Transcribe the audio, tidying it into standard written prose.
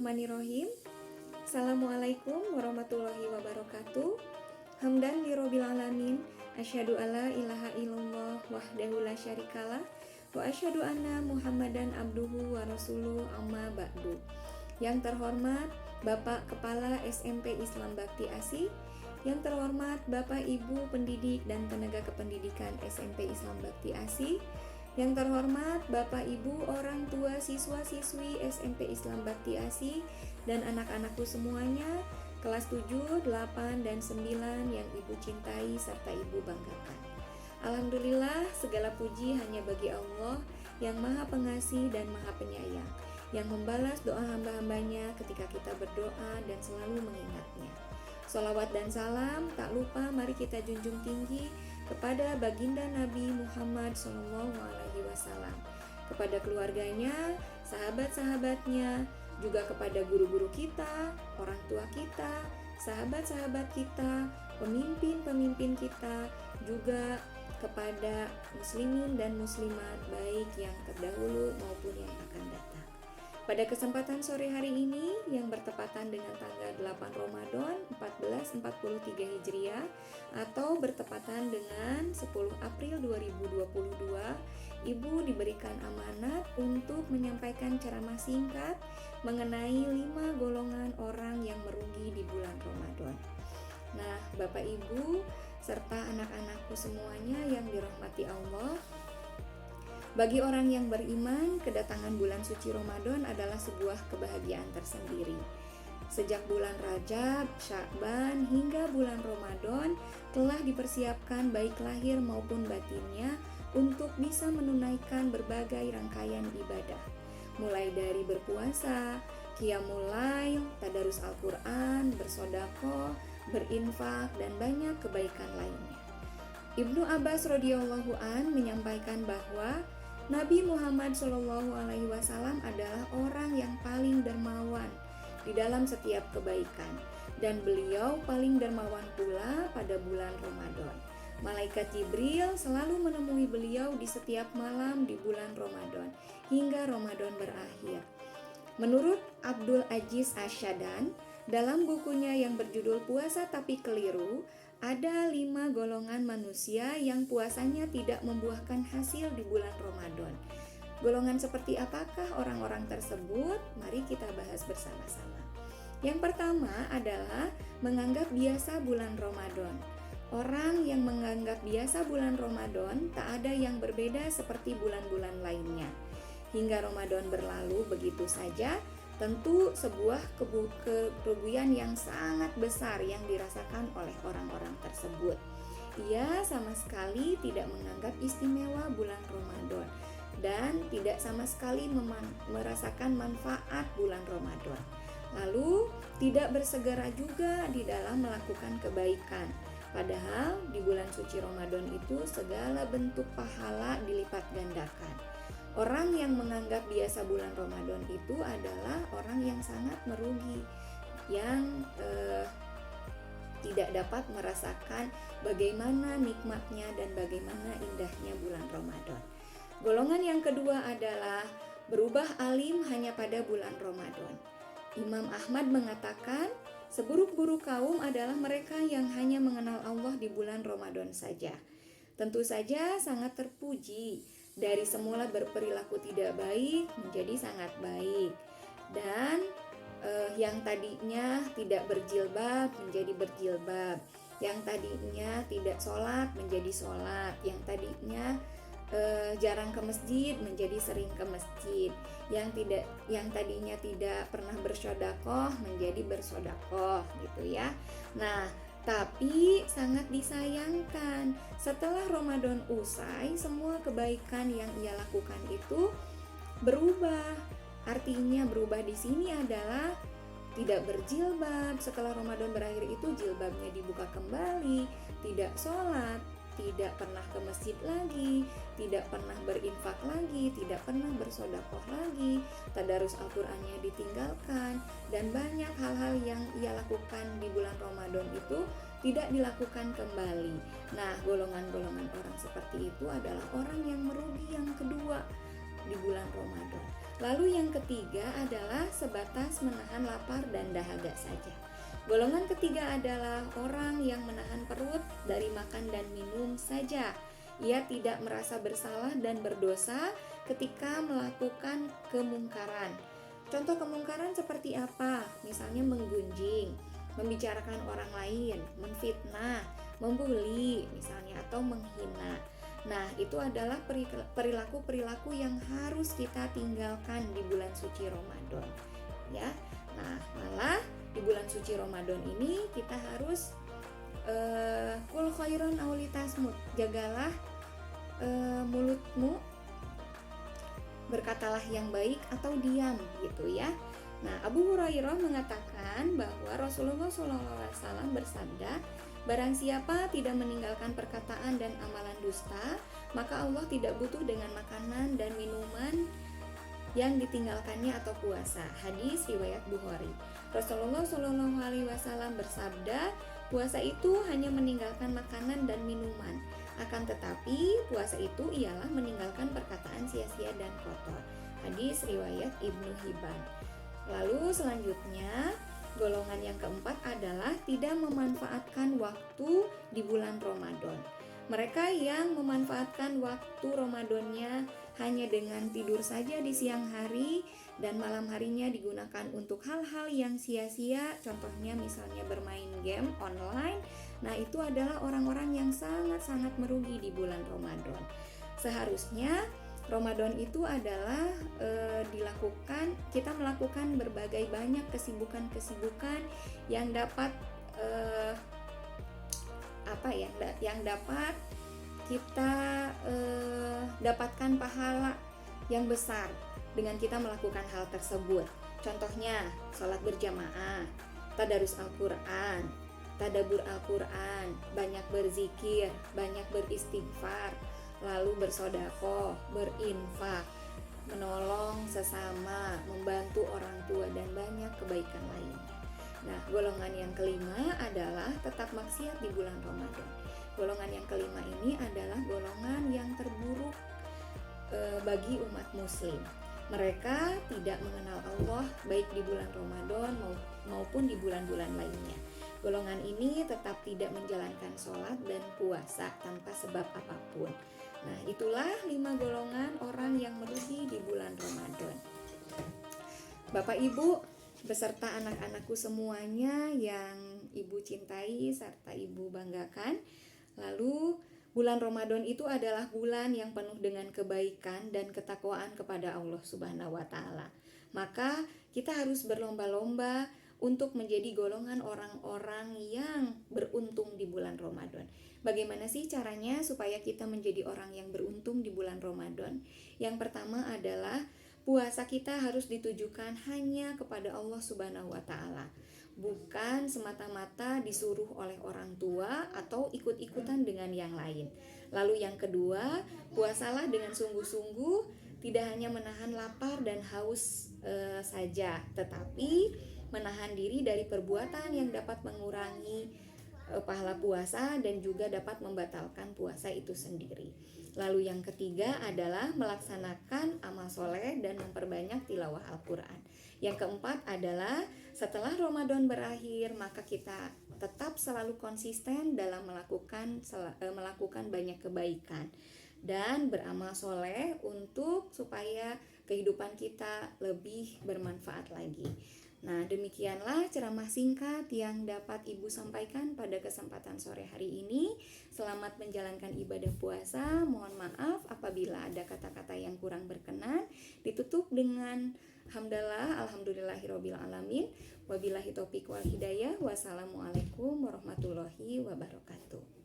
Bismillahirrahmanirrahim. Assalamualaikum warahmatullahi wabarakatuh. Hamdan lirabbil alamin, asyhadu alla ilaha illallah wahdahu la syarikalah wa asyhadu anna Muhammadan abduhu wa rasuluh amma ba'du. Yang terhormat Bapak Kepala SMP Islam Bakti ASI, yang terhormat Bapak Ibu pendidik dan tenaga kependidikan SMP Islam Bakti ASI, yang terhormat Bapak Ibu orang tua siswa-siswi SMP Islam Bakti ASI dan anak-anakku semuanya, kelas 7, 8, dan 9 yang Ibu cintai serta Ibu banggakan. Alhamdulillah, segala puji hanya bagi Allah yang Maha Pengasih dan Maha Penyayang, yang membalas doa hamba-hambanya ketika kita berdoa dan selalu mengingatnya. Sholawat dan salam tak lupa mari kita junjung tinggi kepada baginda Nabi Muhammad SAW, kepada keluarganya, sahabat-sahabatnya, juga kepada guru-guru kita, orang tua kita, sahabat-sahabat kita, pemimpin-pemimpin kita, juga kepada muslimin dan muslimat baik yang terdahulu maupun yang akan datang. Pada kesempatan sore hari ini yang bertepatan dengan tanggal 8 Ramadan 1443 Hijriah atau bertepatan dengan 10 April 2022, Ibu diberikan amanat untuk menyampaikan ceramah singkat mengenai 5 golongan orang yang merugi di bulan Ramadan. Nah, Bapak Ibu serta anak-anakku semuanya yang dirahmati Allah, bagi orang yang beriman, kedatangan bulan suci Ramadan adalah sebuah kebahagiaan tersendiri. Sejak bulan Rajab, Sya'ban, hingga bulan Ramadan telah dipersiapkan baik lahir maupun batinnya untuk bisa menunaikan berbagai rangkaian ibadah. Mulai dari berpuasa, qiyamul lail, tadarus Al-Quran, bersedekah, berinfak, dan banyak kebaikan lainnya. Ibnu Abbas radhiyallahu an menyampaikan bahwa Nabi Muhammad SAW adalah orang yang paling dermawan di dalam setiap kebaikan, dan beliau paling dermawan pula pada bulan Ramadan. Malaikat Jibril selalu menemui beliau di setiap malam di bulan Ramadan hingga Ramadan berakhir. Menurut Abdul Aziz Asyadan, dalam bukunya yang berjudul Puasa Tapi Keliru, ada 5 golongan manusia yang puasanya tidak membuahkan hasil di bulan Ramadan. Golongan seperti apakah orang-orang tersebut? Mari kita bahas bersama-sama. Yang pertama adalah menganggap biasa bulan Ramadan. Orang yang menganggap biasa bulan Ramadan tak ada yang berbeda seperti bulan-bulan lainnya. Hingga Ramadan berlalu begitu saja, tentu sebuah kerugian yang sangat besar yang dirasakan oleh orang-orang tersebut. Ia sama sekali tidak menganggap istimewa bulan Ramadan dan tidak sama sekali merasakan manfaat bulan Ramadan. Lalu tidak bersegera juga di dalam melakukan kebaikan. Padahal di bulan suci Ramadan itu segala bentuk pahala dilipat gandakan. Orang yang menganggap biasa bulan Ramadan itu adalah orang yang sangat merugi, yang tidak dapat merasakan bagaimana nikmatnya dan bagaimana indahnya bulan Ramadan. Golongan yang kedua adalah berubah alim hanya pada bulan Ramadan. Imam Ahmad mengatakan, seburuk-buruk kaum adalah mereka yang hanya mengenal Allah di bulan Ramadan saja. Tentu saja sangat terpuji, dari semula berperilaku tidak baik menjadi sangat baik, dan yang tadinya tidak berjilbab menjadi berjilbab, yang tadinya tidak sholat menjadi sholat, yang tadinya jarang ke masjid menjadi sering ke masjid, yang tadinya tidak pernah bersedekah menjadi bersedekah, gitu ya. Nah, tapi sangat disayangkan, setelah Ramadan usai, semua kebaikan yang ia lakukan itu berubah. Artinya berubah di sini adalah tidak berjilbab. Setelah Ramadan berakhir itu jilbabnya dibuka kembali, tidak sholat, tidak pernah ke masjid lagi, tidak pernah berinfak lagi, tidak pernah bersedekah lagi, tadarus Al-Qur'annya ditinggalkan, dan banyak hal-hal yang ia lakukan di bulan Ramadan itu tidak dilakukan kembali. Nah, golongan-golongan orang seperti itu adalah orang yang merugi yang kedua di bulan Ramadan. Lalu yang ketiga adalah sebatas menahan lapar dan dahaga saja. Golongan ketiga adalah orang yang menahan perut dari makan dan minum saja. Ia tidak merasa bersalah dan berdosa ketika melakukan kemungkaran. Contoh kemungkaran seperti apa? Misalnya menggunjing, membicarakan orang lain, menfitnah, membuli misalnya, atau menghina. Nah, itu adalah perilaku-perilaku yang harus kita tinggalkan di bulan suci Ramadan, ya. Nah, malah di bulan suci Ramadan ini kita harus kul khairon aulitasmut, jagalah mulutmu, berkatalah yang baik atau diam gitu ya. Nah, Abu Hurairah mengatakan bahwa Rasulullah SAW bersabda, barang siapa tidak meninggalkan perkataan dan amalan dusta, maka Allah tidak butuh dengan makanan dan minuman yang ditinggalkannya atau puasa. Hadis riwayat Bukhari. Rasulullah SAW bersabda, puasa itu hanya meninggalkan makanan dan minuman. Akan tetapi puasa itu ialah meninggalkan perkataan sia-sia dan kotor. Hadis riwayat Ibnu Hibban. Lalu selanjutnya, golongan yang keempat adalah tidak memanfaatkan waktu di bulan Ramadan. Mereka yang memanfaatkan waktu Ramadannya hanya dengan tidur saja di siang hari dan malam harinya digunakan untuk hal-hal yang sia-sia, contohnya misalnya bermain game online. Nah, itu adalah orang-orang yang sangat-sangat merugi di bulan Ramadan. Seharusnya Ramadan itu adalah kita melakukan berbagai banyak kesibukan-kesibukan yang dapat yang dapat kita dapatkan pahala yang besar dengan kita melakukan hal tersebut. Contohnya sholat berjamaah, tadarus Al-Quran, tadabbur Al-Quran, banyak berzikir, banyak beristighfar, lalu bersedekah, berinfak, menolong sesama, membantu orang tua, dan banyak kebaikan lainnya. Nah, golongan yang kelima adalah tetap maksiat di bulan Ramadan. Golongan yang kelima ini adalah golongan yang terburuk bagi umat muslim. Mereka tidak mengenal Allah baik di bulan Ramadan maupun di bulan-bulan lainnya. Golongan ini tetap tidak menjalankan sholat dan puasa tanpa sebab apapun. Nah, itulah 5 golongan orang yang merugi di bulan Ramadan. Bapak Ibu beserta anak-anakku semuanya yang Ibu cintai serta Ibu banggakan. Lalu bulan Ramadan itu adalah bulan yang penuh dengan kebaikan dan ketakwaan kepada Allah Subhanahu wa taala. Maka kita harus berlomba-lomba untuk menjadi golongan orang-orang yang beruntung di bulan Ramadan. Bagaimana sih caranya supaya kita menjadi orang yang beruntung di bulan Ramadan? Yang pertama adalah puasa kita harus ditujukan hanya kepada Allah Subhanahu wa taala, bukan semata-mata disuruh oleh orang tua atau ikut-ikutan dengan yang lain. Lalu yang kedua, puasalah dengan sungguh-sungguh, tidak hanya menahan lapar dan haus saja, tetapi menahan diri dari perbuatan yang dapat mengurangi pahala puasa dan juga dapat membatalkan puasa itu sendiri. Lalu yang ketiga adalah melaksanakan amal soleh dan memperbanyak tilawah Al-Quran. Yang keempat adalah setelah Ramadan berakhir, maka kita tetap selalu konsisten dalam melakukan banyak kebaikan dan beramal soleh untuk supaya kehidupan kita lebih bermanfaat lagi. Nah, demikianlah ceramah singkat yang dapat Ibu sampaikan pada kesempatan sore hari ini. Selamat menjalankan ibadah puasa. Mohon maaf apabila ada kata-kata yang kurang berkenan. Ditutup dengan hamdalah, alhamdulillahirabbil alamin. Wabillahi taufiq wal hidayah. Wassalamualaikum warahmatullahi wabarakatuh.